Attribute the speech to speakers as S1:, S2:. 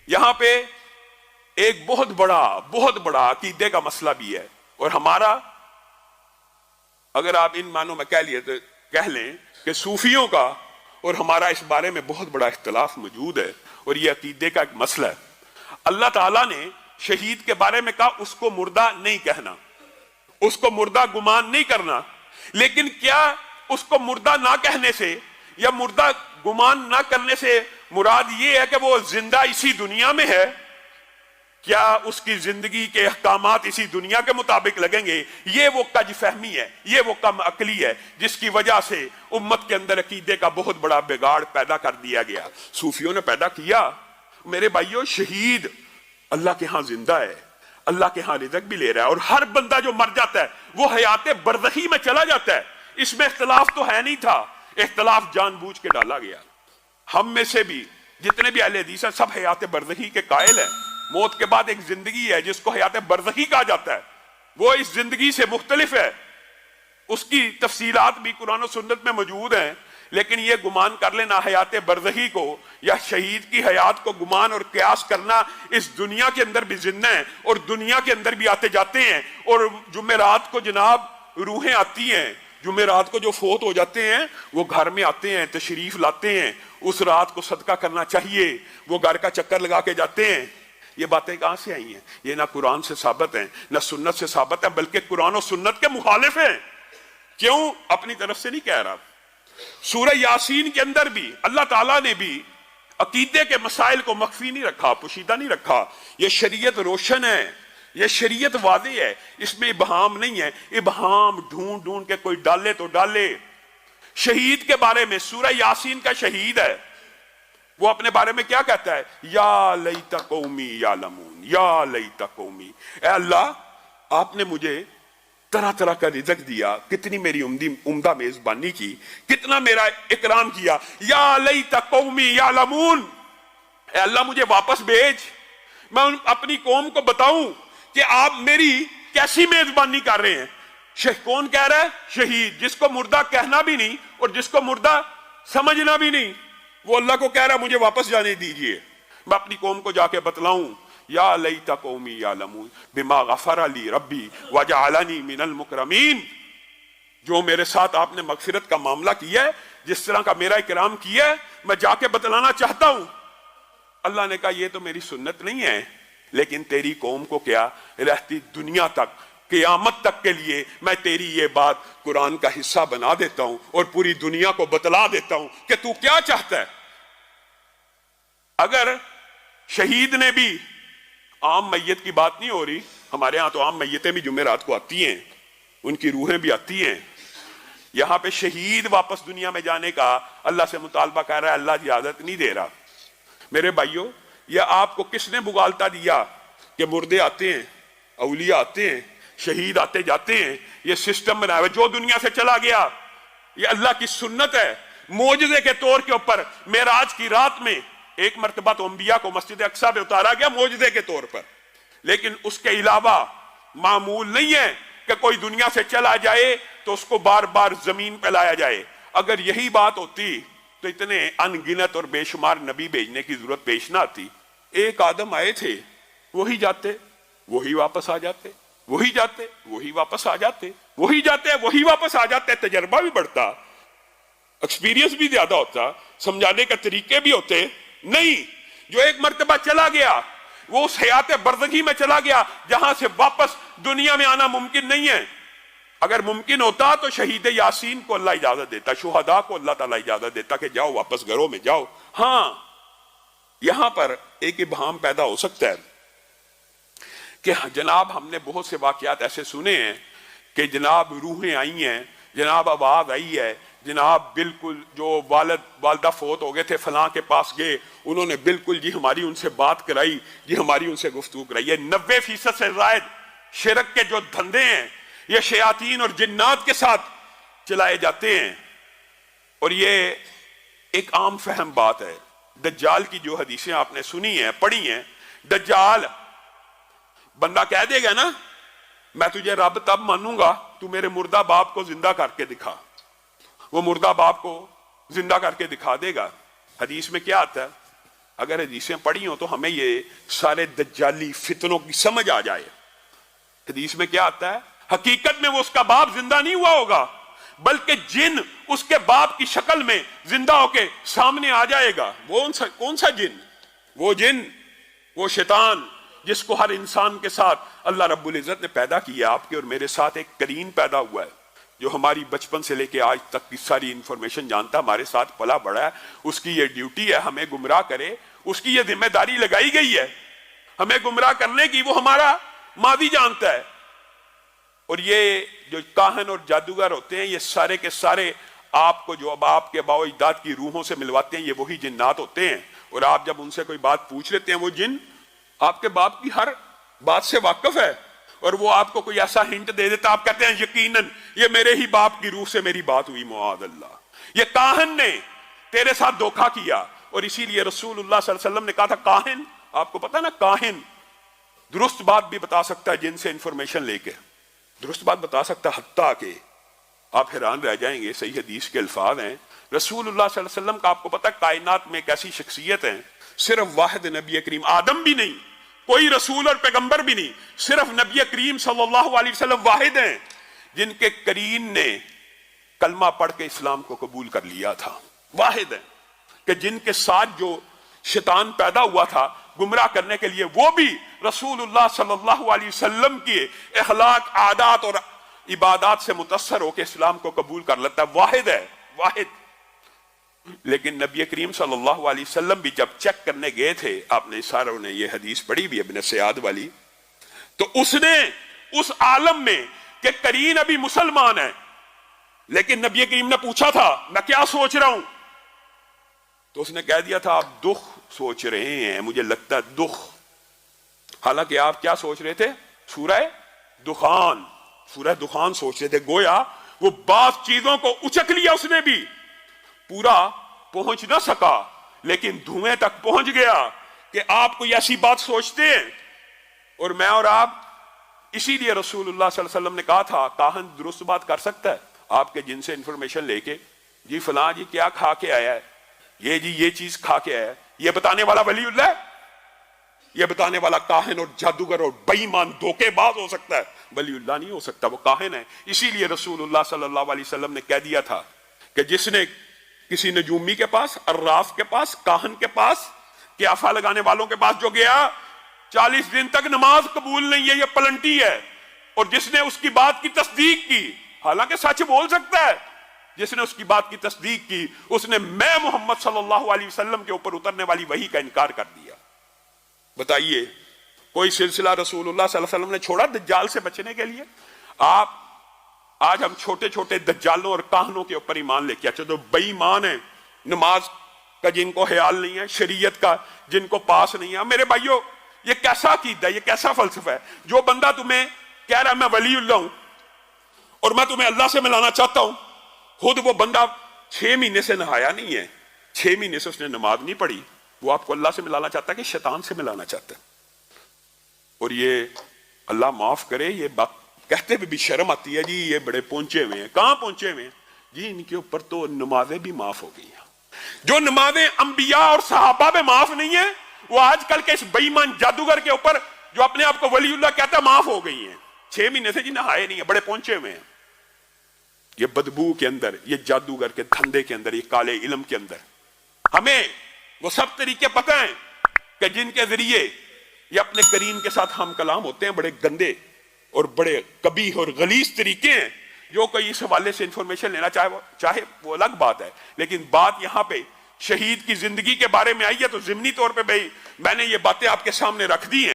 S1: یہاں پہ ایک بہت بڑا عقیدے کا مسئلہ بھی ہے، اور ہمارا اگر آپ ان معنوں میں کہہ لیں کہ صوفیوں کا اور ہمارا اس بارے میں بہت بڑا اختلاف موجود ہے، اور یہ عقیدے کا ایک مسئلہ ہے۔ اللہ تعالیٰ نے شہید کے بارے میں کہا اس کو مردہ نہیں کہنا، اس کو مردہ گمان نہیں کرنا، لیکن کیا اس کو مردہ نہ کہنے سے یا مردہ گمان نہ کرنے سے مراد یہ ہے کہ وہ زندہ اسی دنیا میں ہے؟ کیا اس کی زندگی کے احکامات اسی دنیا کے مطابق لگیں گے؟ یہ وہ کج فہمی ہے، یہ وہ کم عقلی ہے جس کی وجہ سے امت کے اندر عقیدے کا بہت بڑا بگاڑ پیدا کر دیا گیا، صوفیوں نے پیدا کیا۔ میرے بھائیوں، شہید اللہ کے ہاں زندہ ہے، اللہ کے ہاں رزق بھی لے رہا ہے، اور ہر بندہ جو مر جاتا ہے وہ حیات برزخی میں چلا جاتا ہے۔ اس میں اختلاف تو ہے نہیں تھا، اختلاف جان بوجھ کے ڈالا گیا۔ ہم میں سے بھی جتنے بھی اہل حدیث ہیں سب حیات برزخی کے قائل ہیں۔ موت کے بعد ایک زندگی ہے جس کو حیات برزخی کہا جاتا ہے، وہ اس زندگی سے مختلف ہے، اس کی تفصیلات بھی قرآن و سنت میں موجود ہیں، لیکن یہ گمان کر لینا حیات برزخی کو یا شہید کی حیات کو گمان اور قیاس کرنا، اس دنیا کے اندر بھی زندہ ہیں اور دنیا کے اندر بھی آتے جاتے ہیں، اور جمعرات کو جناب روحیں آتی ہیں، جمعرات کو جو فوت ہو جاتے ہیں وہ گھر میں آتے ہیں، تشریف لاتے ہیں، اس رات کو صدقہ کرنا چاہیے، وہ گھر کا چکر لگا کے جاتے ہیں۔ یہ باتیں کہاں سے آئی ہیں؟ یہ نہ قرآن سے ثابت ہیں نہ سنت سے ثابت ہیں، بلکہ قرآن و سنت کے مخالف ہیں۔ کیوں؟ اپنی طرف سے نہیں کہہ رہا۔ سورہ یاسین کے اندر بھی اللہ تعالیٰ نے بھی عقیدے کے مسائل کو مخفی نہیں رکھا، پوشیدہ نہیں رکھا۔ یہ شریعت روشن ہے، یہ شریعت واضح ہے، اس میں ابہام نہیں ہے۔ ابہام ڈھونڈ ڈھونڈ کے کوئی ڈالے تو ڈالے۔ شہید کے بارے میں سورہ یاسین کا شہید ہے، وہ اپنے بارے میں کیا کہتا ہے؟ یا لیت قومی یعلمون، یا لیت قومی، اے اللہ آپ نے مجھے طرح طرح کا رزق دیا، کتنی میری عمدہ میزبانی کی، کتنا میرا اکرام کیا، یا لیت قومی یعلمون، اے اللہ مجھے واپس بھیج، میں اپنی قوم کو بتاؤں کہ آپ میری کیسی میزبانی کر رہے ہیں۔ کون کہہ رہا ہے؟ شہید، جس کو مردہ کہنا بھی نہیں اور جس کو مردہ سمجھنا بھی نہیں، وہ اللہ کو کہہ رہا مجھے واپس جانے دیجئے، میں اپنی قوم کو جا کے بتلاؤں۔ یا لیت قومی یعلمون بما غفر لی ربی وجعلنی من المکرمین، جو میرے ساتھ آپ نے مغفرت کا معاملہ کیا ہے، جس طرح کا میرا اکرام کیا ہے، میں جا کے بتلانا چاہتا ہوں۔ اللہ نے کہا یہ تو میری سنت نہیں ہے، لیکن تیری قوم کو کیا رہتی دنیا تک، قیامت تک کے لیے میں تیری یہ بات قرآن کا حصہ بنا دیتا ہوں اور پوری دنیا کو بتلا دیتا ہوں کہ تو کیا چاہتا ہے۔ اگر شہید نے بھی، عام میت کی بات نہیں ہو رہی، ہمارے ہاں تو عام میتیں بھی جمعرات کو آتی ہیں، ان کی روحیں بھی آتی ہیں، یہاں پہ شہید واپس دنیا میں جانے کا اللہ سے مطالبہ کر رہا ہے، اللہ اجازت نہیں دے رہا۔ میرے بھائیوں، یہ آپ کو کس نے بگالتا دیا کہ مردے آتے ہیں، اولیاء آتے ہیں، شہید آتے جاتے ہیں؟ یہ سسٹم بنا ہوا جو دنیا سے چلا گیا، یہ اللہ کی سنت ہے۔ معجزے کے طور کے اوپر معراج کی رات میں ایک مرتبہ تو انبیاء کو مسجد اقصی میں اتارا گیا معجزے کے طور پر، لیکن اس کے علاوہ معمول نہیں ہے کہ کوئی دنیا سے چلا جائے تو اس کو بار بار زمین پہ لایا جائے۔ اگر یہی بات ہوتی تو اتنے ان گنت اور بے شمار نبی بھیجنے کی ضرورت پیش نہ آتی۔ ایک آدم آئے تھے، وہی جاتے، وہی واپس آ جاتے، وہی جاتے، وہی واپس آ جاتے، وہی جاتے، وہی واپس آ جاتے۔ تجربہ بھی بڑھتا، ایکسپیرینس بھی زیادہ ہوتا، سمجھانے کے طریقے بھی ہوتے۔ نہیں، جو ایک مرتبہ چلا گیا وہ اس حیات برزخی میں چلا گیا جہاں سے واپس دنیا میں آنا ممکن نہیں ہے۔ اگر ممکن ہوتا تو شہید یاسین کو اللہ اجازت دیتا، شہداء کو اللہ تعالیٰ اجازت دیتا کہ جاؤ واپس گھروں میں جاؤ۔ ہاں، یہاں پر ایک ابہام پیدا ہو سکتا ہے کہ جناب ہم نے بہت سے واقعات ایسے سنے ہیں کہ جناب روحیں آئی ہیں، جناب آواز آئی ہے، جناب بالکل جو والدہ فوت ہو گئے تھے فلاں کے پاس گئے، انہوں نے بالکل جی ہماری ان سے بات کرائی، جی ہماری ان سے گفتگو کرائی۔ یہ 90% سے زائد شرک کے جو دھندے ہیں یہ شیاطین اور جنات کے ساتھ چلائے جاتے ہیں، اور یہ ایک عام فہم بات ہے۔ دجال کی جو حدیثیں آپ نے سنی ہیں، پڑھی ہیں، دجال بندہ کہہ دے گا نا میں تجھے رب تب مانوں گا تو میرے مردہ باپ کو زندہ کر کے دکھا، وہ مردہ باپ کو زندہ کر کے دکھا دے گا۔ حدیث میں کیا آتا ہے؟ اگر حدیثیں پڑھی ہوں تو ہمیں یہ سارے دجالی فتنوں کی سمجھ آ جائے. حدیث میں کیا آتا ہے؟ حقیقت میں وہ اس کا باپ زندہ نہیں ہوا ہوگا بلکہ جن اس کے باپ کی شکل میں زندہ ہو کے سامنے آ جائے گا. وہ کون سا جن؟ وہ جن، وہ شیطان جس کو ہر انسان کے ساتھ اللہ رب العزت نے پیدا کیا. آپ کے اور میرے ساتھ ایک کرین پیدا ہوا ہے جو ہماری بچپن سے لے کے آج تک کی ساری انفارمیشن جانتا، ہمارے ساتھ پلا بڑا ہے. اس کی یہ ڈیوٹی ہے ہمیں گمراہ کرے، اس کی یہ ذمہ داری لگائی گئی ہے ہمیں گمراہ کرنے کی. وہ ہمارا ماضی جانتا ہے. اور یہ جو کاہن اور جادوگر ہوتے ہیں یہ سارے کے سارے آپ کو جو اب آپ کے آباء و اجداد کی روحوں سے ملواتے ہیں، یہ وہی جنات ہوتے ہیں. اور آپ جب ان سے کوئی بات پوچھ لیتے ہیں وہ جن آپ کے باپ کی ہر بات سے واقف ہے اور وہ آپ کو کوئی ایسا ہنٹ دے دیتا، آپ کہتے ہیں یقیناً یہ میرے ہی باپ کی روح سے میری بات ہوئی. معاذ اللہ، یہ کاہن نے تیرے ساتھ دھوکا کیا. اور اسی لیے رسول اللہ صلی اللہ علیہ وسلم نے کہا تھا کاہن، آپ کو پتا نا کاہن درست بات بھی بتا سکتا ہے جن سے انفارمیشن لے کے درست بات بتا سکتا ہے، حتیٰ کہ آپ حیران رہ جائیں گے. صحیح حدیث کے الفاظ ہیں رسول اللہ صلی اللہ علیہ وسلم کا. آپ کو پتا کائنات میں ایک ایسی شخصیت ہے، صرف واحد نبی کریم، آدم بھی نہیں، کوئی رسول اور پیغمبر بھی نہیں، صرف نبی کریم صلی اللہ علیہ وسلم واحد ہیں جن کے کرین نے کلمہ پڑھ کے اسلام کو قبول کر لیا تھا. واحد ہیں کہ جن کے ساتھ جو شیطان پیدا ہوا تھا گمراہ کرنے کے لیے، وہ بھی رسول اللہ صلی اللہ علیہ وسلم کی اخلاق، عادات اور عبادات سے متاثر ہو کے اسلام کو قبول کر لیتا ہے. واحد ہے، واحد. لیکن نبی کریم صلی اللہ علیہ وسلم بھی جب چیک کرنے گئے تھے، آپ نے ساروں نے یہ حدیث پڑھی بھی ابن سیاد والی، تو اس نے اس عالم میں کہ کرین ابھی مسلمان ہے لیکن نبی کریم نے پوچھا تھا میں کیا سوچ رہا ہوں، تو اس نے کہہ دیا تھا آپ دکھ سوچ رہے ہیں، مجھے لگتا ہے دکھ. حالانکہ آپ کیا سوچ رہے تھے؟ سورہ دخان، سورہ دخان سوچ رہے تھے. گویا وہ بعض چیزوں کو اچک لیا اس نے بھی، پورا پہنچ نہ سکا لیکن دھوئیں تک پہنچ گیا کہ آپ کوئی ایسی بات سوچتے ہیں اور میں اور آپ. اسی لیے رسول اللہ صلی اللہ علیہ وسلم نے کہا تھا کاہن درست بات کر سکتا ہے آپ کے جن سے انفارمیشن لے کے، جی فلاں جی کیا کھا کے آیا ہے، یہ جی یہ چیز کھا کے آیا ہے. یہ بتانے والا ولی اللہ ہے؟ یہ بتانے والا کاہن اور جادوگر اور بے ایمان دھوکے باز ہو سکتا ہے، ولی اللہ نہیں ہو سکتا، وہ کاہن ہے. اسی لیے رسول اللہ صلی اللہ علیہ وسلم نے کہہ دیا تھا کہ جس نے کسی نجومی کے پاس، عراف کے پاس، کاہن کے پاس، قیافہ لگانے والوں کے پاس جو گیا 40 دن تک نماز قبول نہیں ہے، یہ پلنٹی ہے. اور جس نے اس کی بات کی تصدیق کی، حالانکہ سچ بول سکتا ہے، جس نے اس کی بات کی تصدیق کی اس نے میں محمد صلی اللہ علیہ وسلم کے اوپر اترنے والی وحی کا انکار کر دیا. بتائیے کوئی سلسلہ رسول اللہ صلی اللہ علیہ وسلم نے چھوڑا دجال سے بچنے کے لیے؟ آپ آج ہم چھوٹے چھوٹے دجالوں اور کاہنوں کے اوپر ایمان لے کے اچھا تو بے ایمان ہیں، نماز کا جن کو خیال نہیں ہے، شریعت کا جن کو پاس نہیں ہے. میرے بھائیوں یہ کیسا عقیدہ ہے، یہ کیسا فلسفہ ہے؟ جو بندہ تمہیں کہہ رہا ہے میں ولی اللہ ہوں اور میں تمہیں اللہ سے ملانا چاہتا ہوں، خود وہ بندہ 6 مہینے سے نہایا نہیں ہے، 6 مہینے سے اس نے نماز نہیں پڑھی، وہ آپ کو اللہ سے ملانا چاہتا ہے کہ شیطان سے ملانا چاہتا ہے. اور یہ اللہ معاف کرے، یہ بات کہتے بھی شرم آتی ہے، جی یہ بڑے پہنچے ہوئے ہیں. کہاں پہنچے ہوئے ہیں جی؟ ان کے اوپر تو نمازیں بھی معاف ہو گئی ہیں. جو نمازیں انبیاء اور صحابہ میں معاف نہیں ہیں وہ آج کل کے اس بے ایمان جادوگر کے اوپر جو اپنے آپ کو ولی اللہ کہتا ہے معاف ہو گئی ہیں. 6 مہینے سے جی نہائے نہیں ہیں، بڑے پہنچے ہوئے ہیں. یہ بدبو کے اندر، یہ جادوگر کے دھندے کے اندر، یہ کالے علم کے اندر ہمیں وہ سب طریقے پتہ ہیں کہ جن کے ذریعے یہ اپنے کرین کے ساتھ ہم کلام ہوتے ہیں. بڑے گندے اور بڑے قبیح اور غلیظ طریقے ہیں. جو کوئی اس حوالے سے انفارمیشن لینا چاہے وہ الگ بات ہے، لیکن بات یہاں پہ شہید کی زندگی کے بارے میں آئی ہے تو ضمنی طور پہ بھائی میں نے یہ باتیں آپ کے سامنے رکھ دی ہیں.